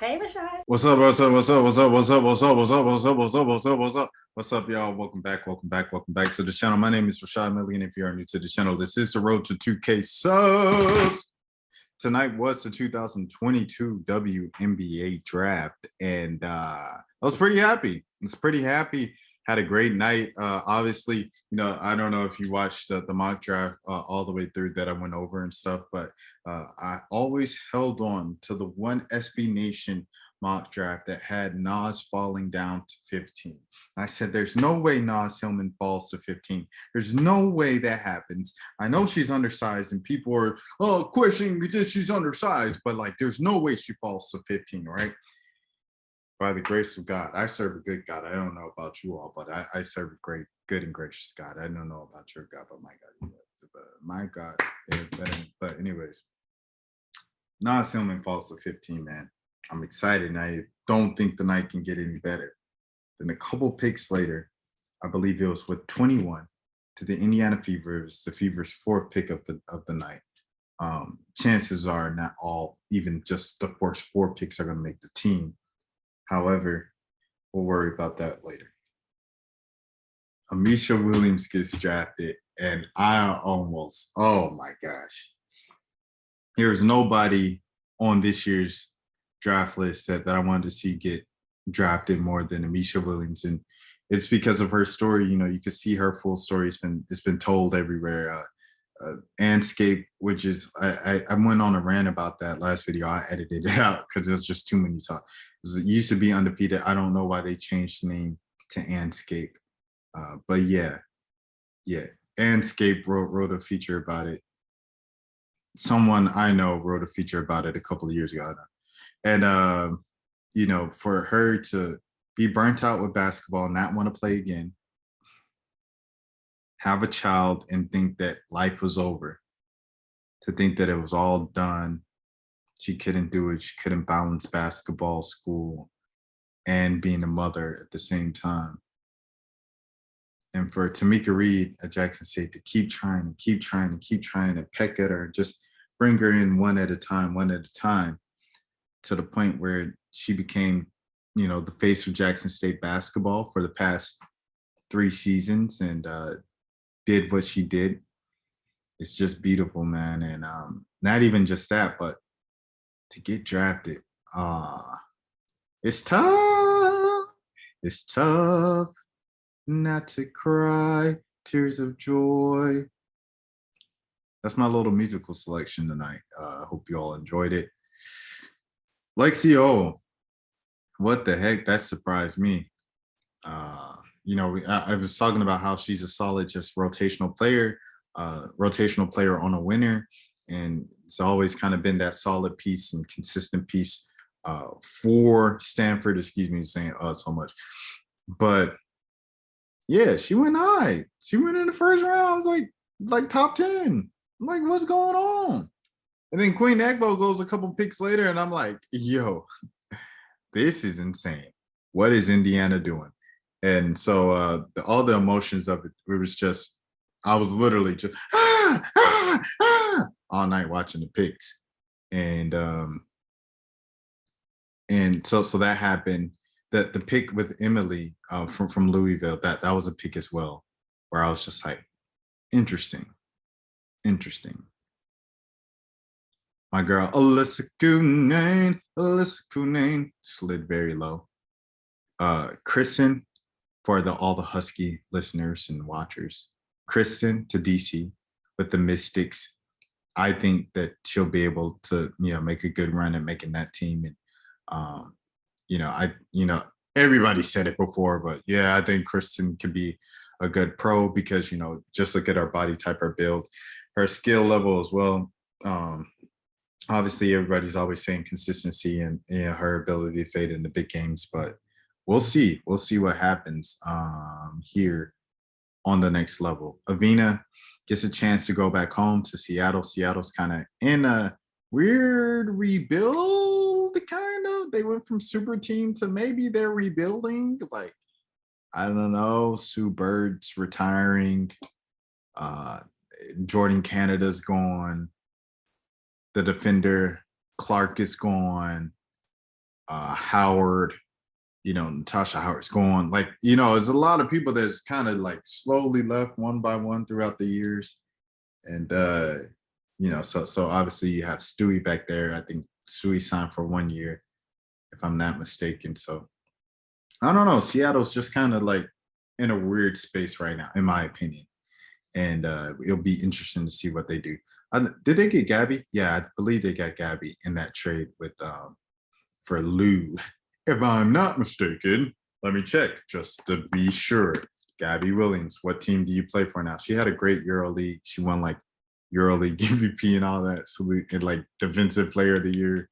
Hey, Rashad. What's up? What's up? What's up? What's up? What's up? What's up? What's up? What's up? What's up? What's up? What's up? What's up, y'all? Welcome back. Welcome back. Welcome back to the channel. My name is Rashad Milligan. If you are new to the channel, this is the road to 2K subs. Tonight was the 2022 WNBA Draft, and I was pretty happy. I was pretty happy. Had a great night. Obviously, I don't know if you watched the mock draft all the way through that I went over and stuff, but I always held on to the one SB Nation mock draft that had Nas falling down to 15. I said, there's no way Nas Hillman falls to 15. There's no way that happens. I know she's undersized and people are questioning because she's undersized, but like there's no way she falls to 15, right? By the grace of God. I serve a good God. I don't know about you all, but I serve a great, good and gracious God. I don't know about your God, but my God is better. But anyways, Nas Hillman falls to 15, man. I'm excited, and I don't think the night can get any better. Then a couple picks later, I believe it was with 21 to the Indiana Fever. It was the Fever's fourth pick of the night. Chances are not all, even just the first four picks are going to make the team. However, we'll worry about that later. Amisha Williams gets drafted, and I almost, oh my gosh. There's nobody on this year's draft list that I wanted to see get drafted more than Amisha Williams. And it's because of her story. You can see her full story. It's been told everywhere. Anscape, which is I went on a rant about that last video. I edited it out because there's just too many talk. It used to be Undefeated. I don't know why they changed the name to Anscape, but yeah, Anscape wrote a feature about it. Someone I know wrote a feature about it a couple of years ago, and for her to be burnt out with basketball, not want to play again, have a child and think that life was over, to think that it was all done. She couldn't do it. She couldn't balance basketball, school, and being a mother at the same time. And for Tamika Reed at Jackson State to keep trying and keep trying and keep trying to peck at her, just bring her in one at a time, to the point where she became, the face of Jackson State basketball for the past 3 seasons, and did what she did. It's just beautiful, man. And not even just that, but to get drafted, it's tough. It's tough not to cry tears of joy. That's my little musical selection tonight. I hope you all enjoyed it. Lexio, what the heck? That surprised me. I was talking about how she's a solid, just rotational player on a winner. And it's always kind of been that solid piece and consistent piece for Stanford. Excuse me, saying so much. But yeah, she went high. She went in the first round. I was like top 10. I'm like, what's going on? And then Queen Egbo goes a couple picks later, and I'm like, yo, this is insane. What is Indiana doing? And so all the emotions of it was just, I was literally just all night watching the picks. And so that happened. The pick with Emily from Louisville, that was a pick as well, where I was just like, interesting. My girl Alyssa Kunane slid very low. Kristen, for all the Husky listeners and watchers, Kristen to DC with the Mystics. I think that she'll be able to, make a good run at making that team. And everybody said it before, but yeah, I think Kristen can be a good pro because, just look at her body type, her build, her skill level as well. Obviously, everybody's always saying consistency and her ability to fade in the big games, but we'll see. We'll see what happens here on the next level. Avina gets a chance to go back home to Seattle. Seattle's kind of in a weird rebuild, kind of. They went from super team to maybe they're rebuilding. Like, I don't know. Sue Bird's retiring. Jordan Canada's gone. The defender Clark is gone. Howard, Natasha Howard's gone. Like, there's a lot of people that's kind of like slowly left one by one throughout the years. And so obviously you have Stewie back there. I think Stewie signed for 1 year, if I'm not mistaken. So I don't know. Seattle's just kind of like in a weird space right now, in my opinion. And it'll be interesting to see what they do. Did they get Gabby? Yeah, I believe they got Gabby in that trade with for Lou. If I'm not mistaken, let me check just to be sure. Gabby Williams, what team do you play for now? She had a great EuroLeague. She won like EuroLeague MVP and all that. So and like Defensive Player of the Year,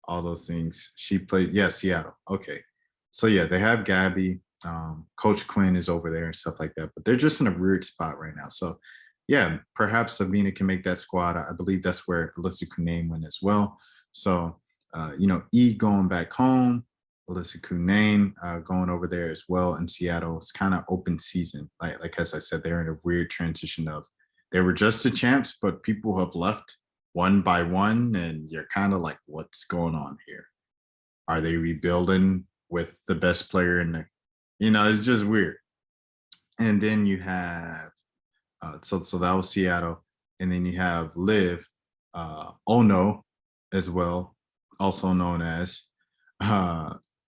all those things. She played, Seattle. Okay. So yeah, they have Gabby. Coach Quinn is over there and stuff like that, but they're just in a weird spot right now. So yeah, perhaps Sabina can make that squad. I believe that's where Alyssa Kunane went as well. So E going back home, Alyssa Kunane going over there as well in Seattle. It's kind of open season. Like as I said, they're in a weird transition of they were just the champs, but people have left one by one, and you're kind of like, what's going on here? Are they rebuilding with the best player in the? It's just weird. And then you have so that was Seattle, and then you have Liv Ono as well, also known as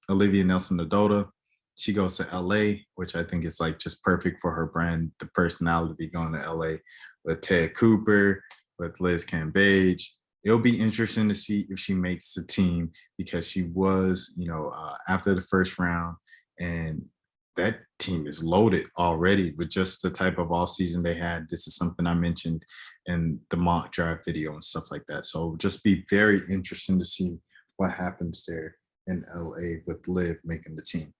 Olivia Nelson-Nadota. She goes to LA, which I think is like just perfect for her brand, the personality going to LA with Ted Cooper, with Liz Cambage. It'll be interesting to see if she makes the team because she was, after the first round, and that team is loaded already with just the type of offseason they had. This is something I mentioned in the mock draft video and stuff like that. So it'll just be very interesting to see what happens there in LA with Liv making the team.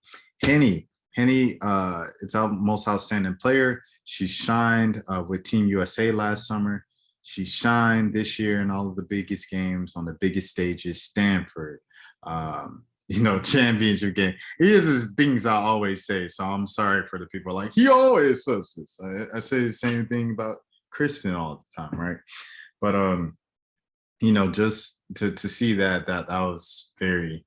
Henny, it's our most outstanding player. She shined with Team USA last summer. She shined this year in all of the biggest games on the biggest stages, Stanford, championship game. Here's the things I always say. So I'm sorry for the people like, he always says this. I say the same thing about Kristen all the time, right? But just to see that was very,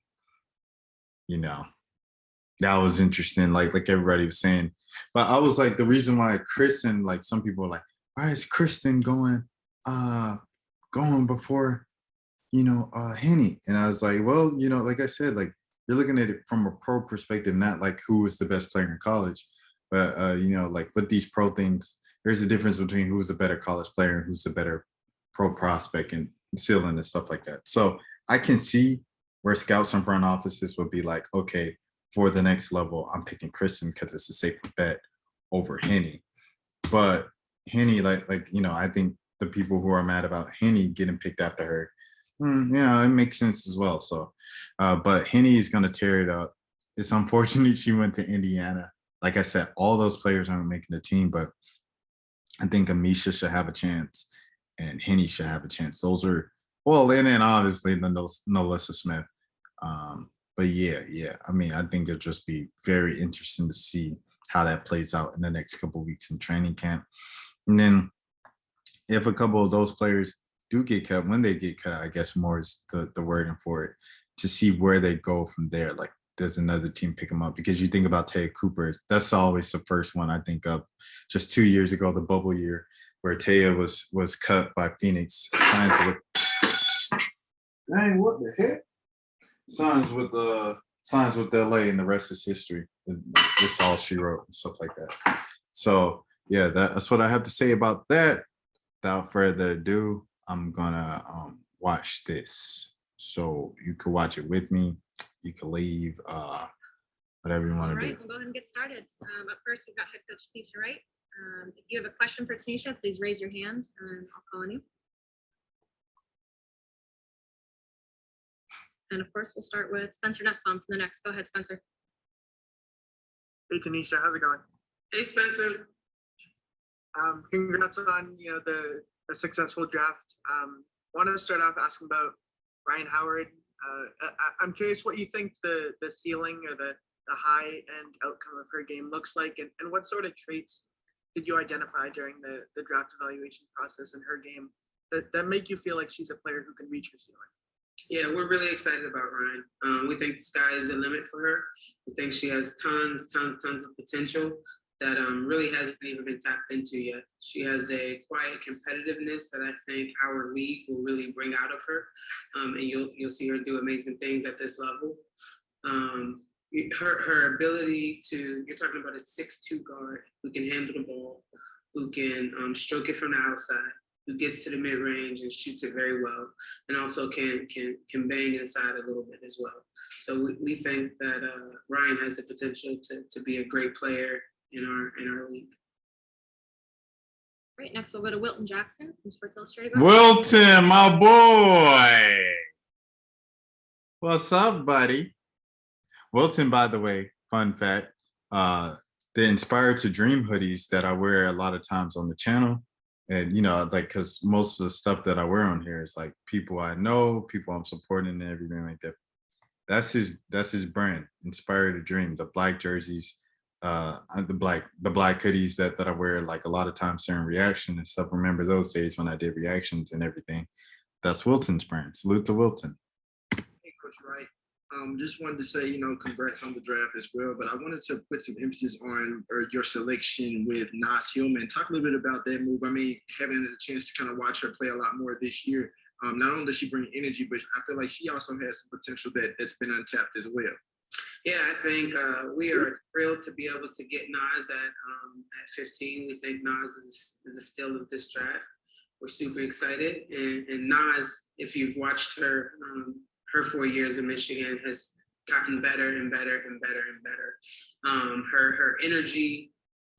that was interesting. Like everybody was saying. But I was like, the reason why Kristen, like some people are like, why is Kristen going before Henny? And I was like, well, like I said, like you're looking at it from a pro perspective, not like who was the best player in college, but like with these pro things, there's a difference between who's a better college player and who's a better pro prospect and ceiling and stuff like that. So I can see where scouts and front offices would be like, okay, for the next level, I'm picking Kristen because it's a safer bet over Henny. But Henny, I think the people who are mad about Henny getting picked after her, it makes sense as well. So, but Henny is going to tear it up. It's unfortunate she went to Indiana. Like I said, all those players aren't making the team, but I think Amisha should have a chance and Henny should have a chance. Those are, and then obviously Nalissa Smith. But yeah. I mean, I think it'll just be very interesting to see how that plays out in the next couple of weeks in training camp. And then if a couple of those players do get cut, when they get cut, I guess more is the wording for it, to see where they go from there. Like does another team pick them up? Because you think about Taya Cooper, that's always the first one I think of. Just 2 years ago, the bubble year, where Taya was cut by Phoenix. Dang, what the heck? Signs with LA, and the rest is history. It's all she wrote and stuff like that. So yeah, that's what I have to say about that. Without further ado, I'm gonna watch this. So you can watch it with me. You can leave, whatever you want to do. All right, we'll go ahead and get started. Up first, we've got head coach Tanisha Wright. If you have a question for Tanisha, please raise your hand and I'll call on you. And of course, we'll start with Spencer Nussbaum from the Next. Go ahead, Spencer. Hey, Tanisha, how's it going? Hey, Spencer. Congrats on the successful draft. Want to start off asking about Ryan Howard. I'm curious what you think the ceiling or the high end outcome of her game looks like, and what sort of traits did you identify during the draft evaluation process in her game that make you feel like she's a player who can reach her ceiling? Yeah, we're really excited about Ryan. We think the sky is the limit for her. We think she has tons of potential that really hasn't even been tapped into yet. She has a quiet competitiveness that I think our league will really bring out of her, and you'll see her do amazing things at this level. Her ability to, you're talking about a 6'2" guard who can handle the ball, who can stroke it from the outside, who gets to the mid range and shoots it very well, and also can bang inside a little bit as well. So we think that Ryan has the potential to be a great player in our league. Right, next we'll go to Wilton Jackson from Sports Illustrated. Wilton, my boy. What's up, buddy? Wilton, by the way, fun fact, the Inspired to Dream hoodies that I wear a lot of times on the channel. And, you know, like, because most of the stuff that I wear on here is like people I know, people I'm supporting and everything like that. That's his brand, Inspired to Dream, the black jerseys, the black hoodies that I wear like a lot of times during reaction and stuff. Remember those days when I did reactions and everything. That's Wilton's brand. Salute to Wilton. Hey, Coach Wright. Just wanted to say, you know, congrats on the draft as well. But I wanted to put some emphasis on your selection with Naz Hillman. Talk a little bit about that move. I mean, having a chance to kind of watch her play a lot more this year. Not only does she bring energy, but I feel like she also has some potential that's been untapped as well. Yeah, I think we are thrilled to be able to get Naz at 15. We think Naz is a steal of this draft. We're super excited. And Naz, if you've watched her 4 years in Michigan, has gotten better and better and better and better. Her energy,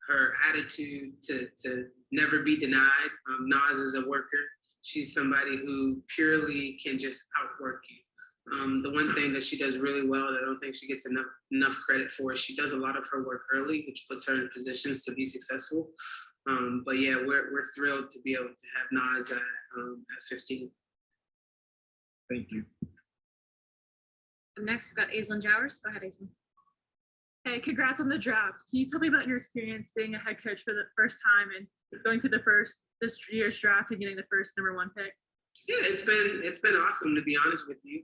her attitude to never be denied. Naz is a worker. She's somebody who purely can just outwork you. The one thing that she does really well that I don't think she gets enough credit for is she does a lot of her work early, which puts her in positions to be successful. But yeah, we're thrilled to be able to have Naz at 15. Thank you. Next, we've got Aislinn Jowers. Go ahead, Aislinn. Hey, congrats on the draft. Can you tell me about your experience being a head coach for the first time and going to this year's draft and getting the first #1 pick? Yeah, it's been awesome, to be honest with you.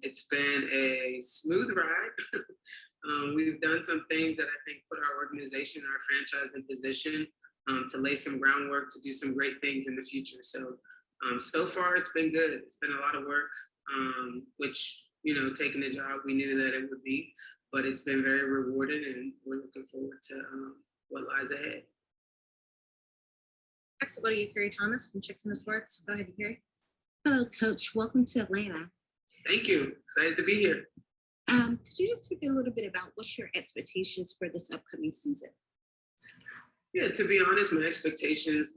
It's been a smooth ride. We've done some things that I think put our organization, our franchise in position to lay some groundwork to do some great things in the future. So, so far it's been good. It's been a lot of work, which, you know, taking the job, we knew that it would be, but it's been very rewarding and we're looking forward to what lies ahead. Next, we'll go to Yukari Thomas from Chicks in the Sports. Go ahead, Yukari. Hello, Coach. Welcome to Atlanta. Thank you. Excited to be here. Could you just speak a little bit about what's your expectations for this upcoming season? Yeah, to be honest, my expectations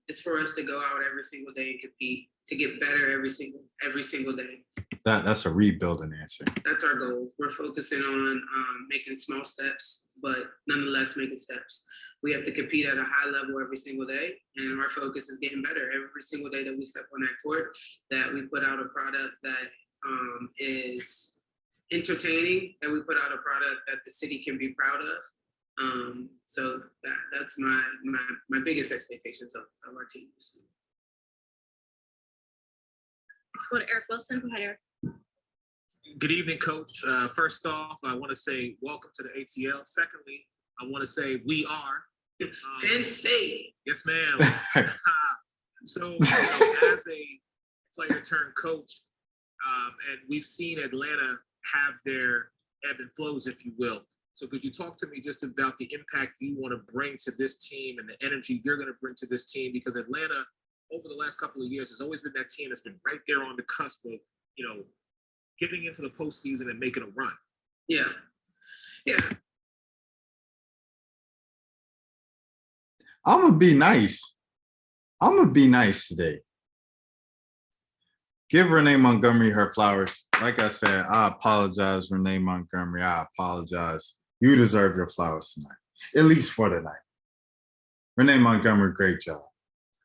is for us to go out every single day and compete, to get better every single day. That's a rebuilding answer. That's our goal. We're focusing on making small steps, but nonetheless making steps. We have to compete at a high level every single day, and our focus is getting better every single day that we step on that court, that we put out a product that is entertaining, that we put out a product that the city can be proud of. So that's my biggest expectations of our team this year. Next, we'll go to Eric Wilson. Go ahead, Eric. Good evening, Coach. First off, I want to say welcome to the ATL. Secondly, I want to say we are. Penn State. Yes, ma'am. So, you know, as a player turned coach, and we've seen Atlanta have their ebb and flows, if you will. So could you talk to me just about the impact you want to bring to this team and the energy you're going to bring to this team? Because Atlanta, over the last couple of years, has always been that team that's been right there on the cusp of, you know, getting into the postseason and making a run. Yeah. Yeah. I'm gonna be nice. I'm gonna be nice today. Give Renee Montgomery her flowers. Like I said, I apologize, Renee Montgomery. I apologize. You deserve your flowers tonight, at least for tonight. Renee Montgomery, great job.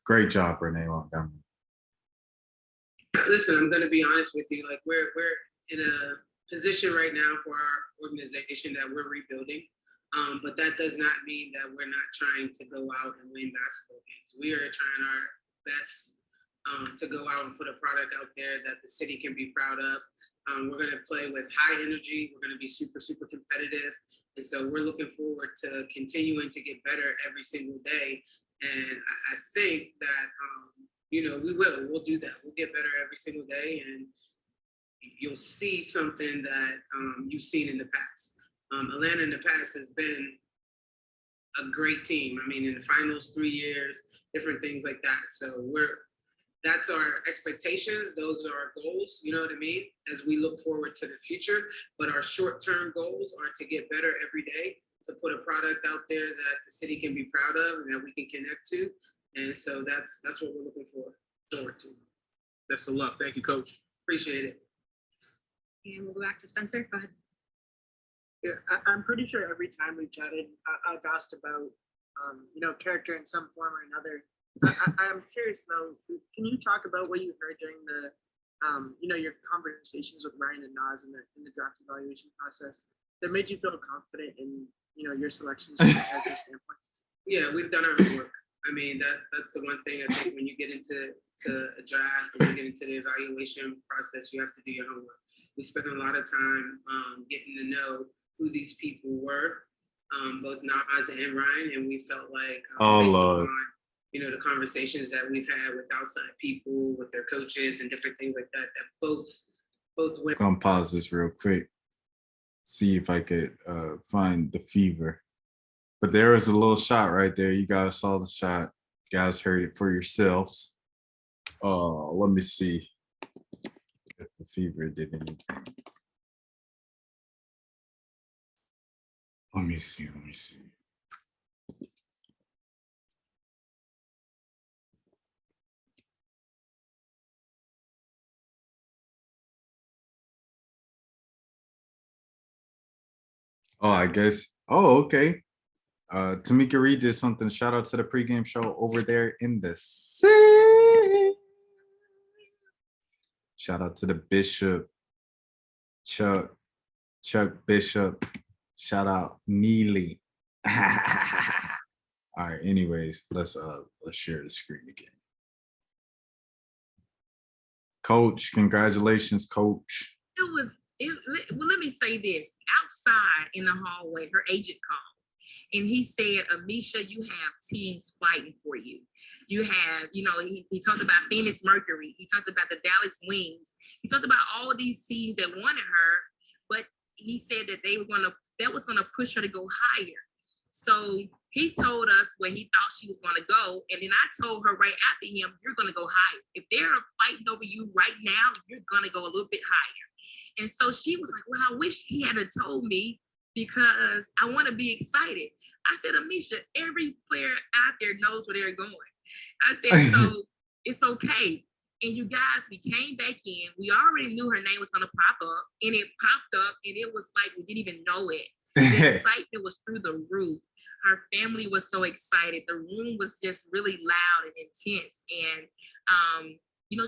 Great job, Renee Montgomery. Listen, I'm going to be honest with you. Like we're in a position right now for our organization that we're rebuilding. But that does not mean that we're not trying to go out and win basketball games. We are trying our best to go out and put a product out there that the city can be proud of. We're going to play with high energy. We're going to be super, super competitive. And so we're looking forward to continuing to get better every single day. And I think that, we'll do that. We'll get better every single day. And you'll see something that you've seen in the past. Atlanta in the past has been a great team. I mean, in the finals 3 years, different things like that. So that's our expectations. Those are our goals, you know what I mean? As we look forward to the future, but our short-term goals are to get better every day, to put a product out there that the city can be proud of and that we can connect to. And so that's what we're looking forward to. Best of luck. Thank you, Coach. Appreciate it. And we'll go back to Spencer. Go ahead. Yeah, I'm pretty sure every time we've chatted, I've asked about, character in some form or another. I'm curious though, can you talk about what you heard during the, your conversations with Ryan and Nas in the draft evaluation process that made you feel confident in, your selections from a character standpoint? Yeah, we've done our homework. I mean, that's the one thing I think when you get into a draft and you get into the evaluation process, you have to do your homework. We spent a lot of time getting to know who these people were, both Nas and Ryan, and we felt like based upon the conversations that we've had with outside people, with their coaches and different things like that, that both went. Gonna pause this real quick. See if I could find the fever. But there was a little shot right there. You guys saw the shot. You guys heard it for yourselves. Let me see if the fever did anything. Let me see. Oh, I guess. Oh, okay. Tamika Reed did something. Shout out to the pregame show over there in the city. Shout out to the Bishop, Chuck Bishop. Shout out Neely. All right. Anyways, let's share the screen again. Coach, congratulations, Coach. Well, let me say this. Outside in the hallway, her agent called and he said, Amisha, you have teams fighting for you. You have, he talked about Phoenix Mercury. He talked about the Dallas Wings. He talked about all these teams that wanted her, but he said that that was gonna push her to go higher. So he told us where he thought she was gonna go. And then I told her right after him, you're gonna go higher. If they're fighting over you right now, you're gonna go a little bit higher. And so she was like, well, I wish he had told me because I want to be excited. I said, Amisha, every player out there knows where they're going. I said, so it's okay. And you guys, we came back in. We already knew her name was going to pop up. And it popped up. And it was like we didn't even know it. The excitement was through the roof. Her family was so excited. The room was just really loud and intense. And,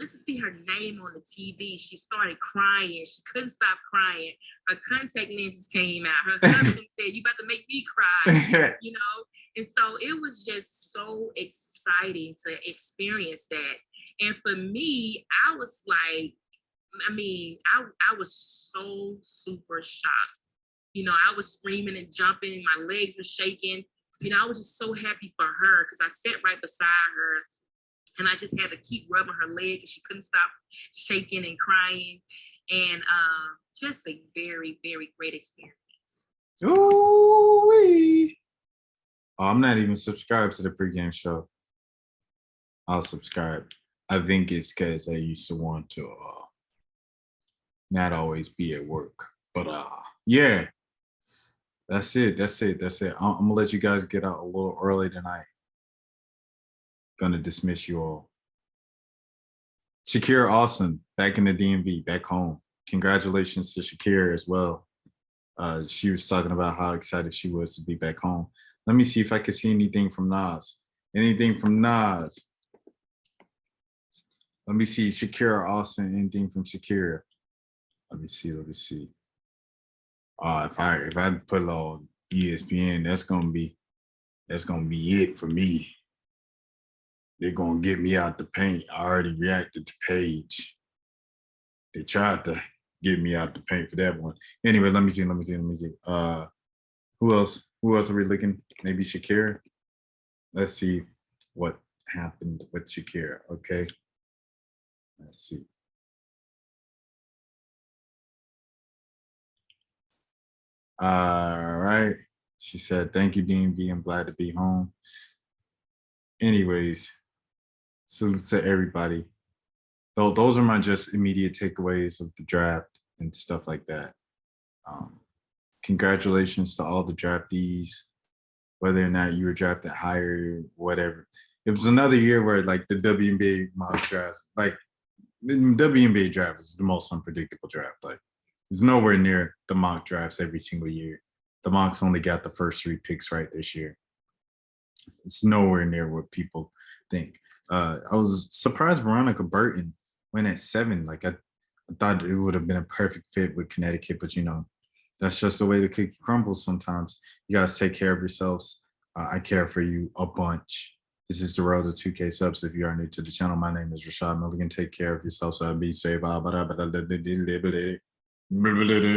just to see her name on the TV, she started crying. She couldn't stop crying. Her contact lenses came out. Her husband said, you about to make me cry, And so it was just so exciting to experience that. And for me, I was like, I was so super shocked. I was screaming and jumping. My legs were shaking. I was just so happy for her because I sat right beside her. And I just had to keep rubbing her leg and she couldn't stop shaking and crying. And just a very, very great experience. Ooh-wee. Oh, I'm not even subscribed to the pregame show. I'll subscribe. I think it's because I used to want to not always be at work. But yeah, that's it. I'm gonna let you guys get out a little early tonight. Gonna dismiss you all. Shakira Austin, back in the DMV, back home. Congratulations to Shakira as well. She was talking about how excited she was to be back home. Let me see if I can see anything from Nas. Anything from Nas? Let me see. Shakira Austin, anything from Shakira? Let me see. If I put it on ESPN, that's gonna be it for me. they're gonna get me out the paint. I already reacted to Paige. They tried to get me out the paint for that one. Anyway, let me see. Who else? Who else are we looking? Maybe Shakira. Let's see what happened with Shakira. Okay. Let's see. All right. She said, thank you, DMV. I'm glad to be home. Anyways, salute to everybody. Those are my just immediate takeaways of the draft and stuff like that. Congratulations to all the draftees, whether or not you were drafted higher, whatever. It was another year where like the WNBA mock drafts, like the WNBA draft is the most unpredictable draft. Like it's nowhere near the mock drafts every single year. The mocks only got the first 3 picks right this year. It's nowhere near what people think. I was surprised Veronica Burton went at 7. Like I thought it would have been a perfect fit with Connecticut, but you know, that's just the way the cookie crumbles sometimes. You guys take care of yourselves. I care for you a bunch. This is the road to 2K subs. If you are new to the channel, my name is Rashad Milligan. Take care of yourself. So be safe.